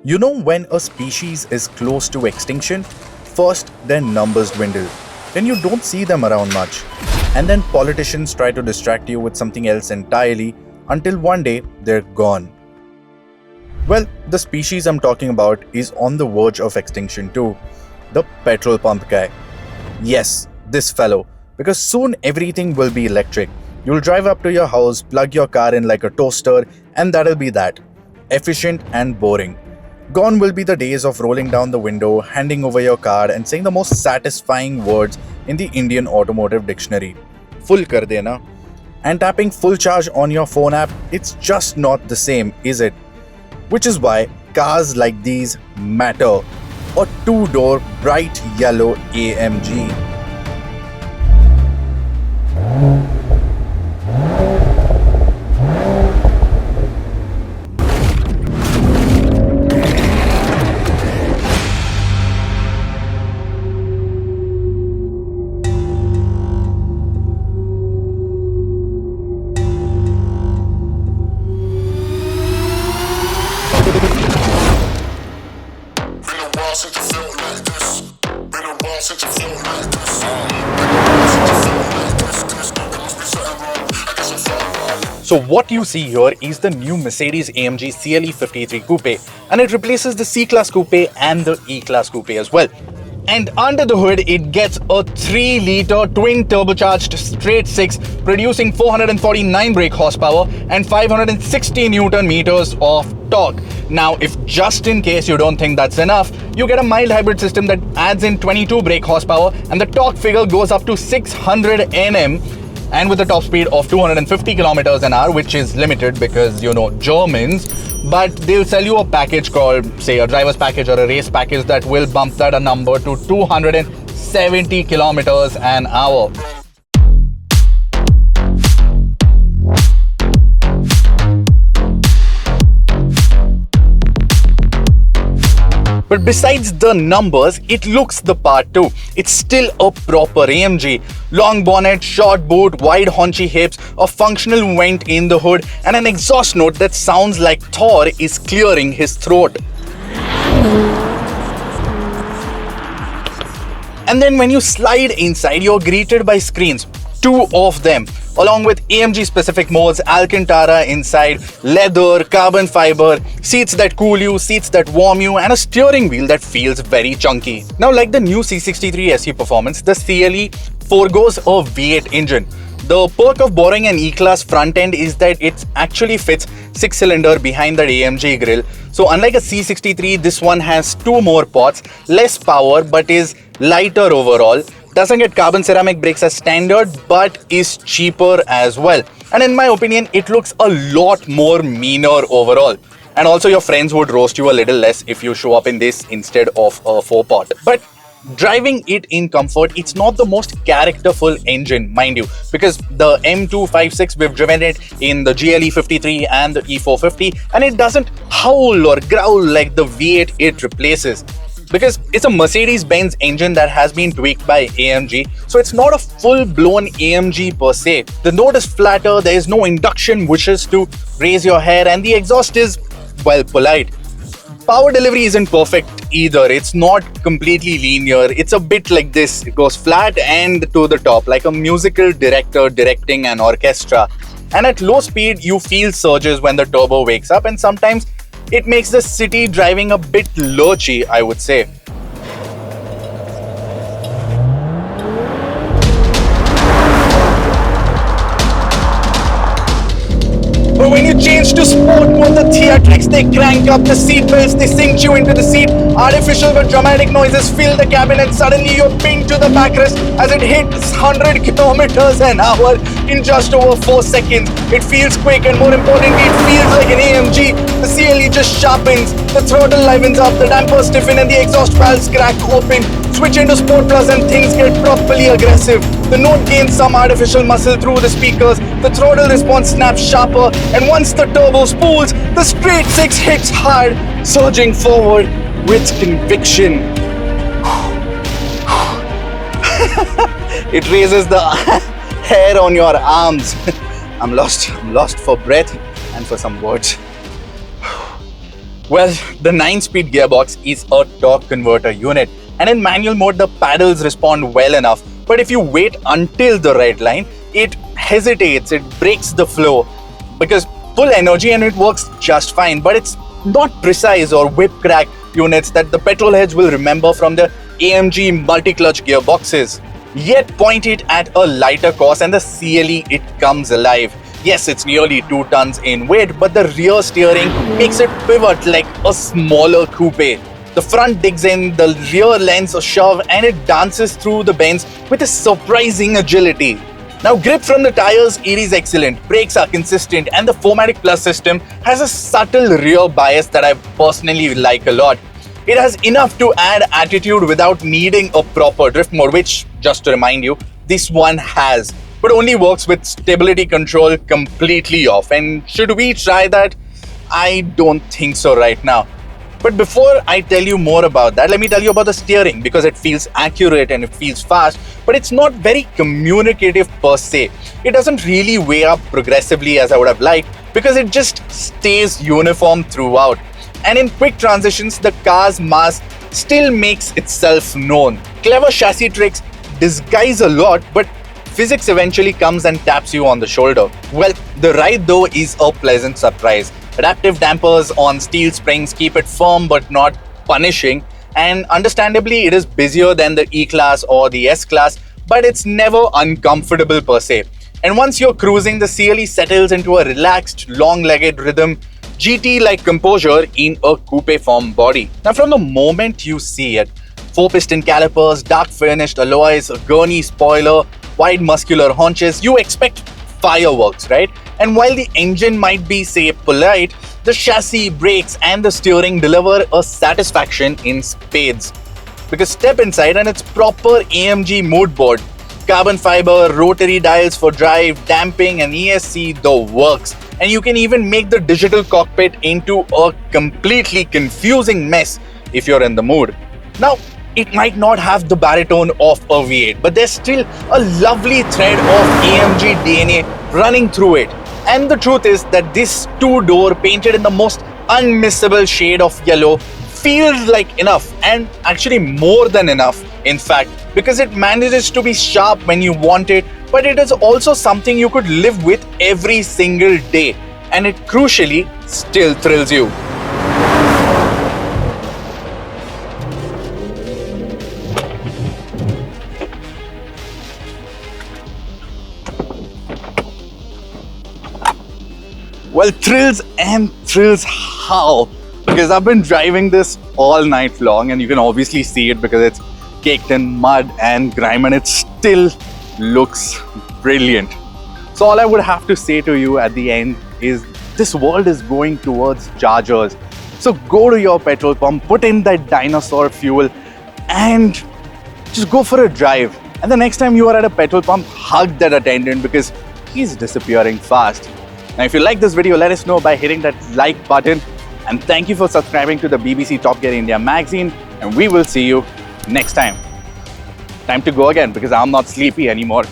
You know, when a species is close to extinction, first their numbers dwindle, then you don't see them around much, and then politicians try to distract you with something else entirely until one day they're gone. Well, the species I'm talking about is on the verge of extinction too, the petrol pump guy. Yes, this fellow, because soon everything will be electric. You'll drive up to your house, plug your car in like a toaster, and that'll be that. Efficient and boring. Gone will be the days of rolling down the window, handing over your card, and saying the most satisfying words in the Indian automotive dictionary. Full kar dena. And tapping full charge on your phone app, it's just not the same, is it? Which is why cars like these matter. A two-door bright yellow AMG. So what you see here is the new Mercedes-AMG CLE 53 Coupé, and it replaces the C-Class Coupé and the E-Class Coupé as well. And under the hood, it gets a 3-liter twin turbocharged straight 6, producing 449 brake horsepower and 560 Newton meters of torque. Now, if just in case you don't think that's enough, you get a mild hybrid system that adds in 22 brake horsepower, and the torque figure goes up to 600 Nm, and with a top speed of 250 kilometers an hour, which is limited because, you know, Germans, but they'll sell you a package called, say, a driver's package or a race package that will bump that a number to 270 kilometers an hour. But besides the numbers, it looks the part too. It's still a proper AMG. Long bonnet, short boot, wide haunchy hips, a functional vent in the hood, and an exhaust note that sounds like Thor is clearing his throat. And then when you slide inside, you're greeted by screens. 2 of them, along with AMG specific modes, Alcantara inside, leather, carbon fiber, seats that cool you, seats that warm you, and a steering wheel that feels very chunky. Now, like the new C63 SE Performance, the CLE forgoes a V8 engine. The perk of borrowing an E-Class front end is that it actually fits 6-cylinder behind that AMG grille. So unlike a C63, this one has 2 more pots, less power but is lighter overall. Doesn't get carbon ceramic brakes as standard, but is cheaper as well. And in my opinion, it looks a lot more meaner overall. And also your friends would roast you a little less if you show up in this instead of a 4-pot. But driving it in comfort, it's not the most characterful engine, mind you, because the M256, we've driven it in the GLE 53 and the E450, and it doesn't howl or growl like the V8 it replaces. Because it's a Mercedes-Benz engine that has been tweaked by AMG, so it's not a full-blown AMG per se. The note is flatter, there is no induction wishes to raise your hair, and the exhaust is, well, polite. Power delivery isn't perfect either. It's not completely linear. It's a bit like this. It goes flat and to the top, like a musical director directing an orchestra. And at low speed, you feel surges when the turbo wakes up, and sometimes it makes the city driving a bit lurchy, I would say. But when you change to sport mode, the theatrics, they crank up the seat belts, they sink you into the seat. Artificial but dramatic noises fill the cabin, and suddenly you're pinned to the backrest as it hits 100 kilometers an hour in just over 4 seconds. It feels quick, and more importantly, it feels like an AMG. The CLE just sharpens, the throttle livens up, the dampers stiffen, and the exhaust valves crack open. Switch into Sport Plus and things get properly aggressive. The note gains some artificial muscle through the speakers, the throttle response snaps sharper, and once the turbo spools, the straight 6 hits hard, surging forward with conviction. It raises the hair on your arms. I'm lost for breath and for some words. Well, the 9-speed gearbox is a torque converter unit, and in manual mode the paddles respond well enough, but if you wait until the red line, it hesitates, it breaks the flow because full energy and it works just fine, but it's not precise or whip crack units that the petrol heads will remember from the AMG multi-clutch gearboxes. Yet point it at a lighter course and the CLE, it comes alive. Yes, it's nearly 2 tons in weight, but the rear steering makes it pivot like a smaller coupe. The front digs in, the rear lends a shove, and it dances through the bends with a surprising agility. Now, grip from the tires, it is excellent, brakes are consistent, and the 4MATIC Plus system has a subtle rear bias that I personally like a lot. It has enough to add attitude without needing a proper drift mode, which, just to remind you, this one has, but only works with stability control completely off. And should we try that? I don't think so right now. But before I tell you more about that, let me tell you about the steering, because it feels accurate and it feels fast, but it's not very communicative per se. It doesn't really weigh up progressively as I would have liked, because it just stays uniform throughout. And in quick transitions, the car's mass still makes itself known. Clever chassis tricks disguise a lot, but physics eventually comes and taps you on the shoulder. Well, the ride though is a pleasant surprise. Adaptive dampers on steel springs keep it firm but not punishing, and understandably it is busier than the E-Class or the S-Class, but it's never uncomfortable per se. And once you're cruising, the CLE settles into a relaxed, long-legged rhythm, GT-like composure in a coupe form body. Now, from the moment you see it, 4-piston calipers, dark finished alloys, a gurney spoiler, wide muscular haunches, you expect fireworks, right? And while the engine might be, say, polite, the chassis, brakes, and the steering deliver a satisfaction in spades. Because step inside and it's proper AMG mood board. Carbon fiber, rotary dials for drive, damping, and ESC, the works. And you can even make the digital cockpit into a completely confusing mess if you're in the mood. Now, it might not have the baritone of a V8, but there's still a lovely thread of AMG DNA running through it. And the truth is that this 2-door painted in the most unmissable shade of yellow feels like enough, and actually more than enough, in fact, because it manages to be sharp when you want it, but it is also something you could live with every single day, and it crucially still thrills you. Well, thrills and thrills how? Because I've been driving this all night long, and you can obviously see it because it's caked in mud and grime, and it still looks brilliant. So all I would have to say to you at the end is this world is going towards chargers. So go to your petrol pump, put in that dinosaur fuel, and just go for a drive. And the next time you are at a petrol pump, hug that attendant because he's disappearing fast. Now, if you like this video, let us know by hitting that like button. And thank you for subscribing to the BBC Top Gear India magazine. And we will see you next time. Time to go again because I'm not sleepy anymore.